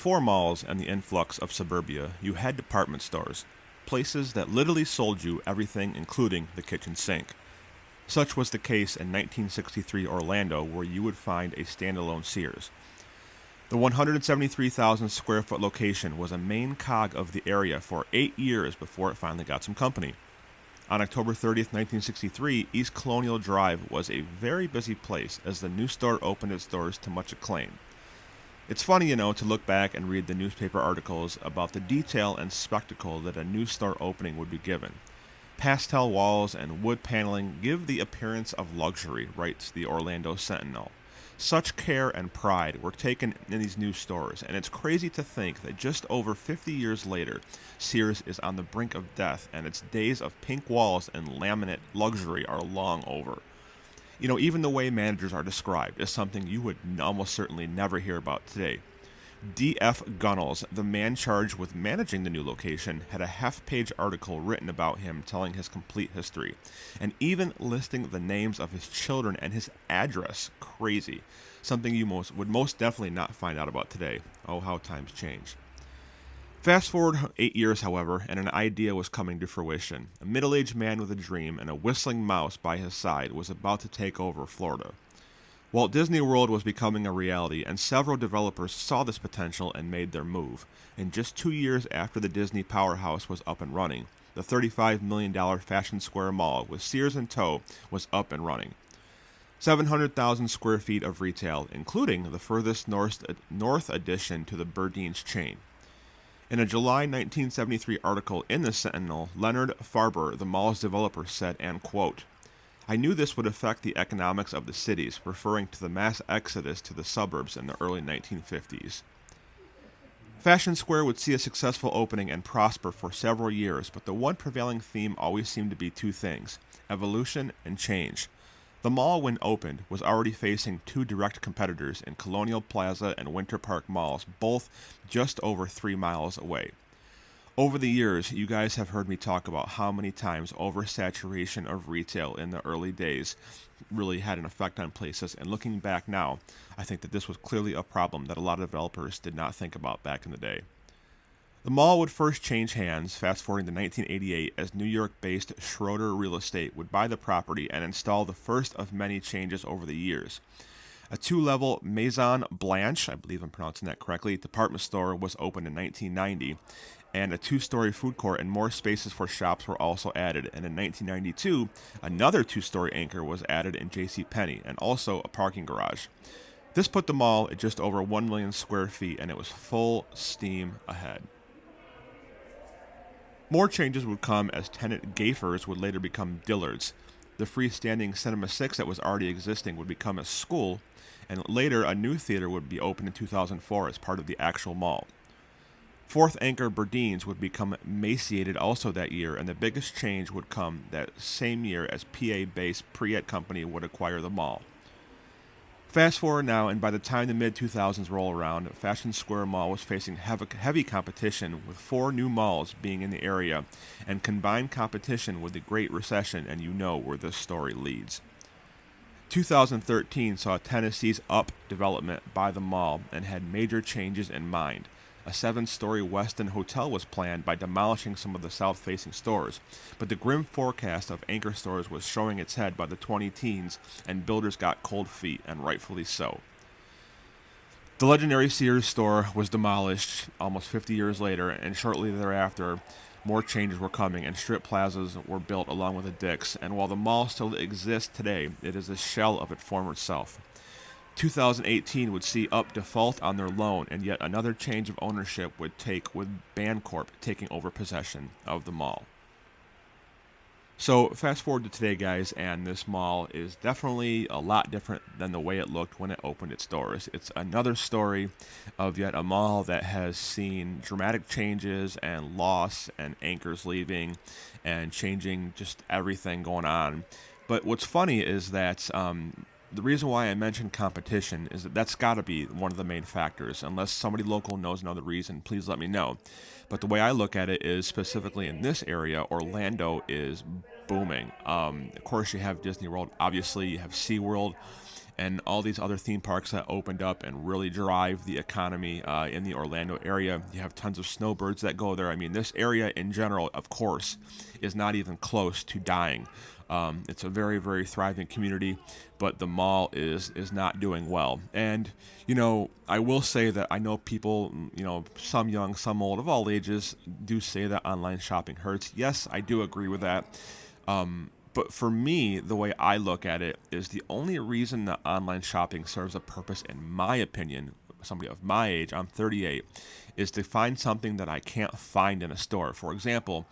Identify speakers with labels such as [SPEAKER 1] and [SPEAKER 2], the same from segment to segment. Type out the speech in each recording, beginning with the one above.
[SPEAKER 1] Before malls and the influx of suburbia, you had department stores, places that literally sold you everything, including the kitchen sink. Such was the case in 1963 Orlando, where you would find a standalone Sears. The 173,000 square foot location was a main cog of the area for 8 years before it finally got some company. On October 30th, 1963, East Colonial Drive was a very busy place as the new store opened its doors to much acclaim. It's funny, to look back and read the newspaper articles about the detail and spectacle that a new store opening would be given. Pastel walls and wood paneling give the appearance of luxury, writes the Orlando Sentinel. Such care and pride were taken in these new stores, and it's crazy to think that just over 50 years later, Sears is on the brink of death, and its days of pink walls and laminate luxury are long over. Even the way managers are described is something you would almost certainly never hear about today. D.F. Gunnels, the man charged with managing the new location, had a half-page article written about him telling his complete history, and even listing the names of his children and his address. Crazy. Something you would most definitely not find out about today. Oh, how times change. Fast forward 8 years, however, and an idea was coming to fruition. A middle-aged man with a dream and a whistling mouse by his side was about to take over Florida. Walt Disney World was becoming a reality, and several developers saw this potential and made their move. In just 2 years after the Disney powerhouse was up and running, the $35 million Fashion Square Mall with Sears in tow was up and running. 700,000 square feet of retail, including the furthest north addition to the Burdeen's chain. In a July 1973 article in the Sentinel, Leonard Farber, the mall's developer, said, and quote, "I knew this would affect the economics of the cities," referring to the mass exodus to the suburbs in the early 1950s. Fashion Square would see a successful opening and prosper for several years, but the one prevailing theme always seemed to be two things: evolution and change. The mall, when opened, was already facing two direct competitors in Colonial Plaza and Winter Park malls, both just over 3 miles away. Over the years, you guys have heard me talk about how many times oversaturation of retail in the early days really had an effect on places, and looking back now, I think that this was clearly a problem that a lot of developers did not think about back in the day. The mall would first change hands, fast forwarding to 1988, as New York-based Schroeder Real Estate would buy the property and install the first of many changes over the years. A 2-level Maison Blanche, I believe I'm pronouncing that correctly, department store was opened in 1990, and a 2-story food court and more spaces for shops were also added. And in 1992, another 2-story anchor was added in JCPenney, and also a parking garage. This put the mall at just over 1 million square feet, and it was full steam ahead. More changes would come as tenant Gaffer's would later become Dillard's. The freestanding Cinema 6 that was already existing would become a school, and later a new theater would be opened in 2004 as part of the actual mall. Fourth anchor Burdeen's would become emaciated also that year, and the biggest change would come that same year as PA-based Priet Company would acquire the mall. Fast forward now, and by the time the mid-2000s roll around, Fashion Square Mall was facing heavy competition, with 4 new malls being in the area, and combined competition with the Great Recession, and you know where this story leads. 2013 saw Tennessee's Up development by the mall and had major changes in mind. A 7-story Westin hotel was planned by demolishing some of the south-facing stores, but the grim forecast of anchor stores was showing its head by the 2010s, and builders got cold feet, and rightfully so. The legendary Sears store was demolished almost 50 years later, and shortly thereafter, more changes were coming, and strip plazas were built along with the Dick's, and while the mall still exists today, it is a shell of its former self. 2018 would see Up default on their loan, and yet another change of ownership would take with Bancorp taking over possession of the mall. So fast forward to today, guys, and this mall is definitely a lot different than the way it looked when it opened its doors. It's another story of yet a mall that has seen dramatic changes and loss and anchors leaving and changing just everything going on. But what's funny is that the reason why I mentioned competition is that that's got to be one of the main factors. Unless somebody local knows another reason, please let me know. But the way I look at it is, specifically in this area, Orlando is booming. Of course, you have Disney World. Obviously, you have SeaWorld. and all these other theme parks that opened up and really drive the economy in the Orlando area. You have tons of snowbirds that go there. I mean, this area in general, of course, is not even close to dying. It's a very, very thriving community, but the mall is not doing well. And I will say that I know people, some young, some old, of all ages, do say that online shopping hurts. Yes, I do agree with that. But for me, the way I look at it is the only reason that online shopping serves a purpose, in my opinion, somebody of my age, I'm 38, is to find something that I can't find in a store. For example,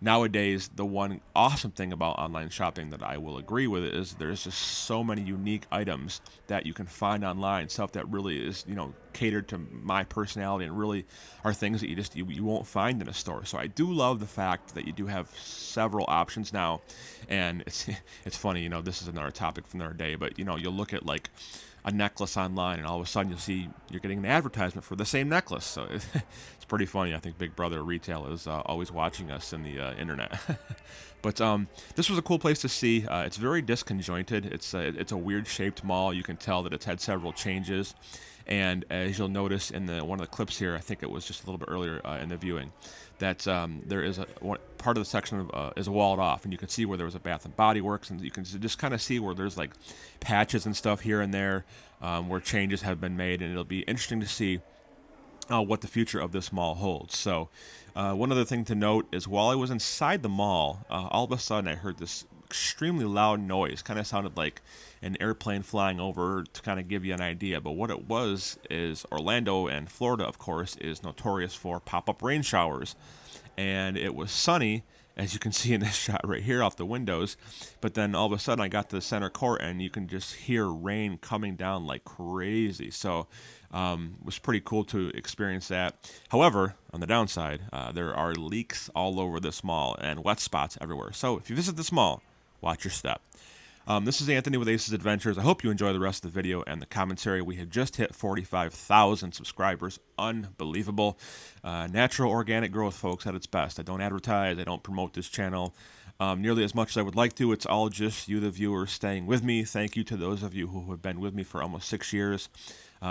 [SPEAKER 1] nowadays, the one awesome thing about online shopping that I will agree with is there's just so many unique items that you can find online, stuff that really is, catered to my personality and really are things that you won't find in a store. So I do love the fact that you do have several options now, and it's funny, this is another topic for another day, but you'll look at like a necklace online, and all of a sudden you'll see you're getting an advertisement for the same necklace. So it's pretty funny. I think Big Brother Retail is always watching us in the internet. But this was a cool place to see. It's very disconjointed. It's a weird shaped mall. You can tell that it's had several changes. And as you'll notice in one of the clips here, I think it was just a little bit earlier in the viewing, that there is part of the section is walled off, and you can see where there was a Bath and Body Works, and you can just kind of see where there's like patches and stuff here and there where changes have been made, and it'll be interesting to see what the future of this mall holds. So one other thing to note is while I was inside the mall, all of a sudden I heard this extremely loud noise. Kind of sounded like an airplane flying over, to kind of give you an idea. But what it was is Orlando and Florida, of course, is notorious for pop-up rain showers. And it was sunny, as you can see in this shot right here off the windows. But then all of a sudden I got to the center court, and you can just hear rain coming down like crazy. So it was pretty cool to experience that. However, on the downside, there are leaks all over this mall and wet spots everywhere. So if you visit this mall, watch your step. This is Anthony with Aces Adventures. I hope you enjoy the rest of the video and the commentary. We have just hit 45,000 subscribers. Unbelievable. Natural organic growth, folks, at its best. I don't advertise. I don't promote this channel nearly as much as I would like to. It's all just you, the viewers, staying with me. Thank you to those of you who have been with me for almost 6 years.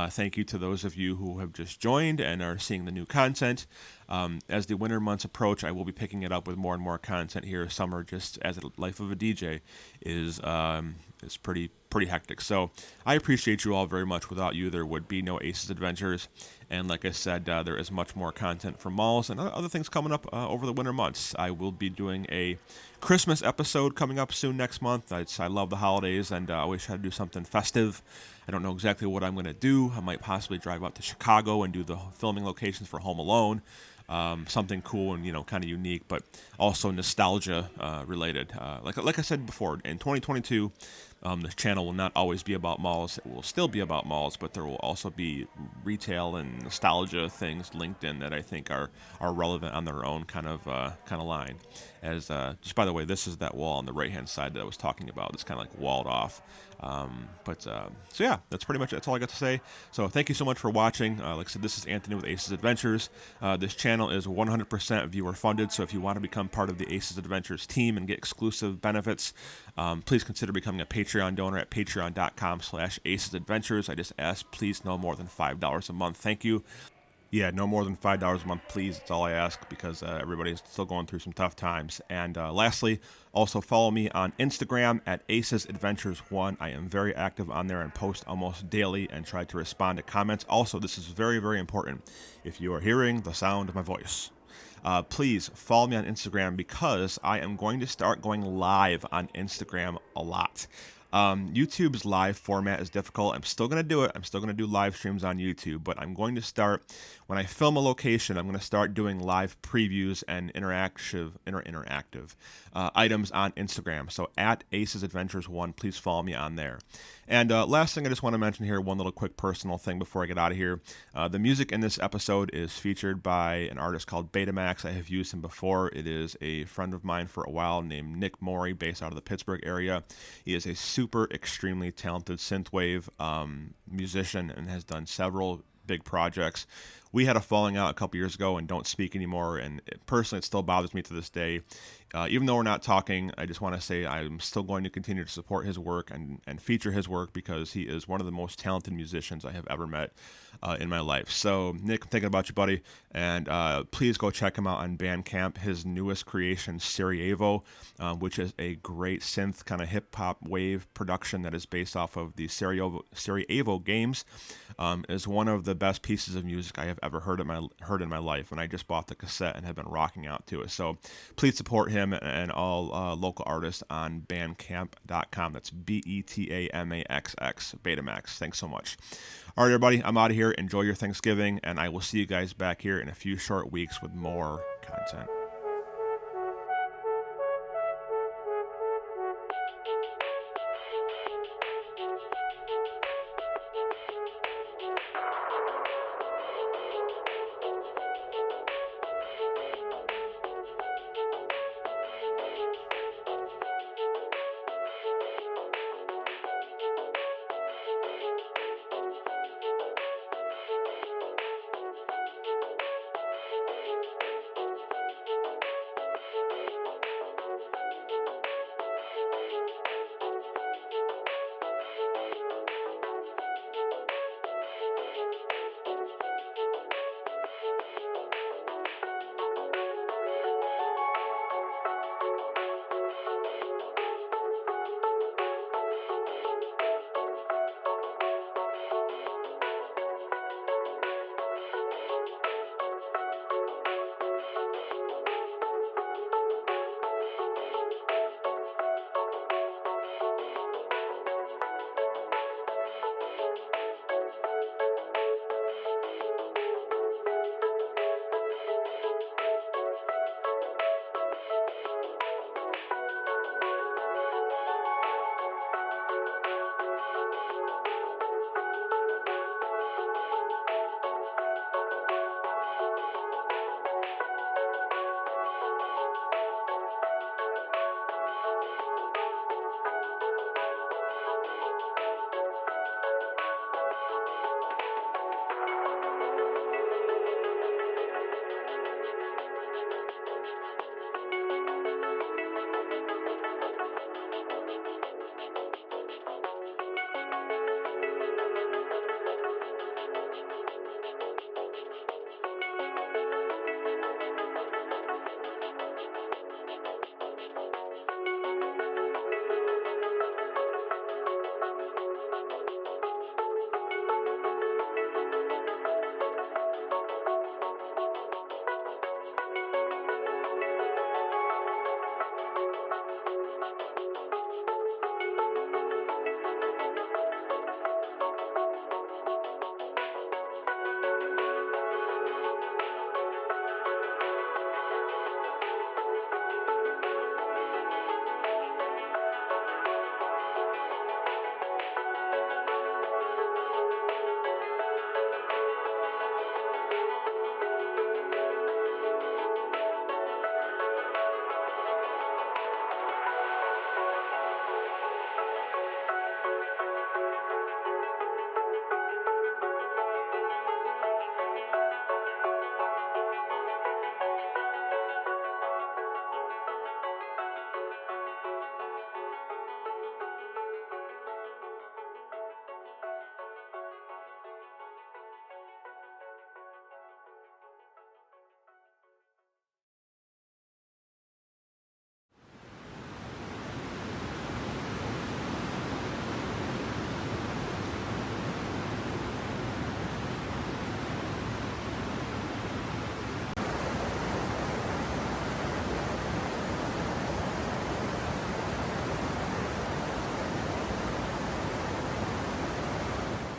[SPEAKER 1] Thank you to those of you who have just joined and are seeing the new content. As the winter months approach, I will be picking it up with more and more content here. Summer, just as the life of a DJ, is pretty hectic. So I appreciate you all very much. Without you, there would be no Aces Adventures. And like I said, there is much more content from malls and other things coming up over the winter months. I will be doing a Christmas episode coming up soon next month. I love the holidays, and I always try to do something festive. I don't know exactly what I'm going to do. I might possibly drive out to Chicago and do the filming locations for Home Alone. Something cool and kind of unique, but also nostalgia related. Like I said before, in 2022, this channel will not always be about malls. It will still be about malls, but there will also be retail and nostalgia things linked in that I think are relevant on their own kind of line. As just by the way, this is that wall on the right hand side that I was talking about. It's kind of like walled off. So yeah, that's all I got to say. So thank you so much for watching. Like I said, this is Anthony with Aces Adventures. This channel is 100% viewer funded, so if you want to become part of the Aces Adventures team and get exclusive benefits, please consider becoming a Patreon donor at patreon.com/acesadventures. I just ask, please, no more than $5 a month. Thank you. Yeah, no more than $5 a month, please. That's all I ask, because everybody's still going through some tough times. And lastly, also follow me on Instagram at AcesAdventures1. I am very active on there and post almost daily and try to respond to comments. Also, this is very, very important. If you are hearing the sound of my voice, please follow me on Instagram, because I am going to start going live on Instagram a lot. YouTube's live format is difficult. I'm still going to do it. I'm still going to do live streams on YouTube, but I'm going to start, when I film a location, I'm going to start doing live previews and interactive items on Instagram. So at AcesAdventures1, please follow me on there. And last thing I just want to mention here, one little quick personal thing before I get out of here. The music in this episode is featured by an artist called Betamax. I have used him before. It is a friend of mine for a while named Nick Morey, based out of the Pittsburgh area. He is a super, extremely talented synthwave musician and has done several big projects we had a falling out a couple years ago and don't speak anymore. And personally, it still bothers me to this day. Even though we're not talking, I just want to say I'm still going to continue to support his work and feature his work because he is one of the most talented musicians I have ever met in my life. So, Nick, I'm thinking about you, buddy. And please go check him out on Bandcamp. His newest creation, Sarajevo, which is a great synth kind of hip hop wave production that is based off of the Sarajevo games, is one of the best pieces of music I have ever heard in my life. And I just bought the cassette and have been rocking out to it. So please support him and all local artists on Bandcamp.com. That's BETAMAXX, Betamax. Thanks so much. All right, everybody, I'm out of here. Enjoy your Thanksgiving, and I will see you guys back here in a few short weeks with more content.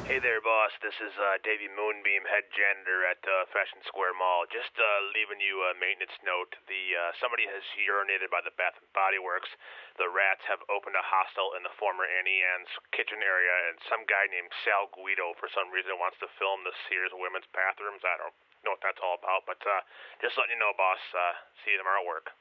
[SPEAKER 2] Hey there, boss. This is Davey Moonbeam, head janitor at Fashion Square Mall. Just leaving you a maintenance note. Somebody has urinated by the Bath and Body Works. The rats have opened a hostel in the former Annie Ann's kitchen area, and some guy named Sal Guido, for some reason, wants to film the Sears women's bathrooms. I don't know what that's all about, but just letting you know, boss. See you tomorrow at work.